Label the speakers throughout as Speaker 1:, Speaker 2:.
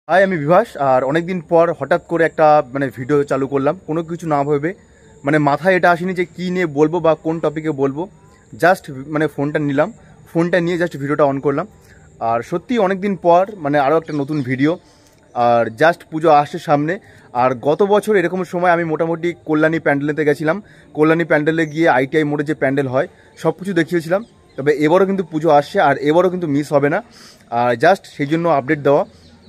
Speaker 1: High, আমি বিভাস। আর অনেকদিন পর হঠাৎ করে একটা ভিডিও চালু করলাম, কোনো কিছু না ভেবে। মাথায় এটা আসেনি যে কী নিয়ে বলবো বা কোন টপিকে বলবো। জাস্ট ফোনটা নিলাম, ফোনটা নিয়ে জাস্ট ভিডিওটা অন করলাম। আর সত্যি অনেকদিন পর আরও একটা নতুন ভিডিও। আর জাস্ট পুজো আসছে সামনে। আর গত বছর এরকম সময় আমি মোটামুটি কল্যাণী প্যান্ডেলেতে গেছিলাম। কল্যাণী প্যান্ডেলে গিয়ে আইটিআই মোড়ে যে প্যান্ডেল হয় সব কিছু দেখিয়েছিলাম। তবে এবারও কিন্তু পুজো আসছে, আর এবারও কিন্তু মিস হবে না। আর জাস্ট সেই জন্য আপডেট দেওয়া।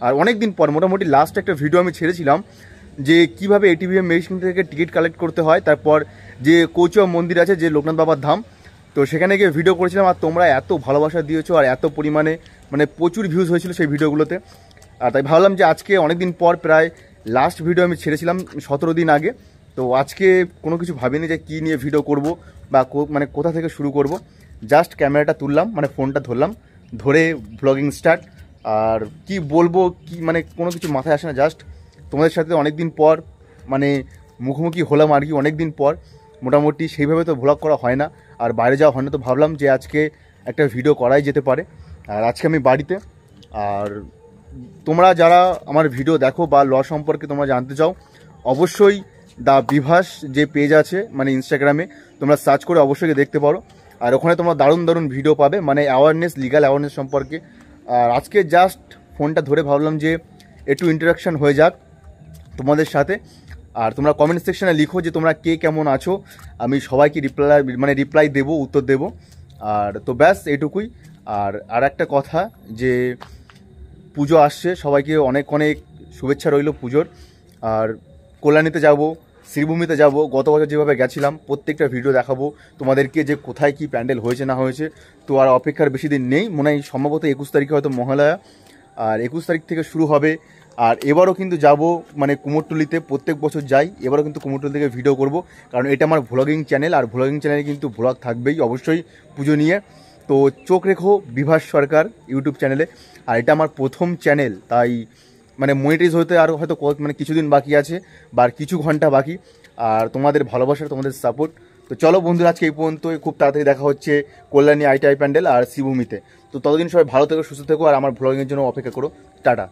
Speaker 1: আর অনেক দিন পর মোটামুটি লাস্ট একটা ভিডিও আমি ছেড়েছিলাম যে কীভাবে এটিভিএম মেশিন থেকে টিকিট কালেক্ট করতে হয়, তারপর যে কৌচুয়া মন্দির আছে, যে লোকনাথ বাবার ধাম, তো সেখানে গিয়ে ভিডিও করেছিলাম। আর তোমরা এত ভালোবাসা দিয়েছো আর এত পরিমাণে প্রচুর ভিউজ হয়েছিল সেই ভিডিওগুলোতে। আর তাই ভাবলাম যে আজকে অনেক দিন পর, প্রায় লাস্ট ভিডিও আমি ছেড়েছিলাম 17 দিন আগে, তো আজকে কোনো কিছু ভাবিনি যে কী নিয়ে ভিডিও করব বা কোথা থেকে শুরু করব। জাস্ট ক্যামেরাটা তুললাম, ফোনটা ধরলাম, ধরে ব্লগিং স্টার্ট। আর কি বলবো, কি কোনো কিছু মাথায় আসে না। জাস্ট তোমাদের সাথে অনেক দিন পর মুখোমুখি হলাম আর কি, অনেক দিন পর। মোটামুটি সেইভাবে তো ভ্লগ করা হয় না, আর বাইরে যাওয়া হয় না, তো ভাবলাম যে আজকে একটা ভিডিও করাই যেতে পারে। আর আজকে আমি বাড়িতে। আর তোমরা যারা আমার ভিডিও দেখো বা ল সম্পর্কে তোমরা জানতে চাও, অবশ্যই দ্য বিভাস যে পেজ আছে ইনস্টাগ্রামে, তোমরা সার্চ করে অবশ্যই দেখতে পারো। আর ওখানে তোমরা দারুণ দারুণ ভিডিও পাবে, অ্যাওয়ারনেস, লিগাল অ্যাওয়ারনেস সম্পর্কে। আর আজকে জাস্ট ফোনটা ধরে ভাবলাম যে একটু ইন্টারাকশান হয়ে যাক তোমাদের সাথে। আর তোমরা কমেন্ট সেকশানে লিখো যে তোমরা কে কেমন আছো, আমি সবাইকে রিপ্লাই দেবো, উত্তর দেবো। আর তো ব্যাস এইটুকুই। আর একটা কথা, যে পুজো আসছে, সবাইকে অনেক অনেক শুভেচ্ছা রইল পুজোর। আর কল্যাণীতে যাব, শ্রীভূমিতে যাব, গত বছর যেভাবে গেছিলাম প্রত্যেকটা ভিডিও দেখাবো তোমাদেরকে যে কোথায় কি প্যান্ডেল হয়েছে না হয়েছে। তো আর অপেক্ষার বেশি দিন নেই, মনে হয় সম্ভবত 21 তারিখে হয়তো মহালয়া, আর 21 তারিখ থেকে শুরু হবে। আর এবারও কিন্তু যাব কুমোরটুলিতে, প্রত্যেক বছর যাই, এবারও কিন্তু কুমোরটুলি থেকে ভিডিও করব, কারণ এটা আমার ভ্লগিং চ্যানেল। আর ভ্লগিং চ্যানেলে কিন্তু ভ্লগ থাকবেই অবশ্যই পুজো নিয়ে। তো চোখ রেখো বিভাস সরকার ইউটিউব চ্যানেলে। আর এটা আমার প্রথম চ্যানেল, তাই মনিটাইজ হতে আর হয়তো কিছুদিন বাকি আছে, বা আর কিছু ঘন্টা বাকি। আর তোমাদের ভালোবাসা, তোমাদের সাপোর্ট। তো চলো বন্ধুরা, আজকে এই পর্যন্ত। খুব তাড়াতাড়ি দেখা হচ্ছে কল্যাণী আইটিআই প্যান্ডেল আর শ্রীভূমিতে। তো ততদিন সবাই ভালো থেকো, সুস্থ থেকো, আর আমার ভ্লগিংয়ের জন্য অপেক্ষা করো। টাটা।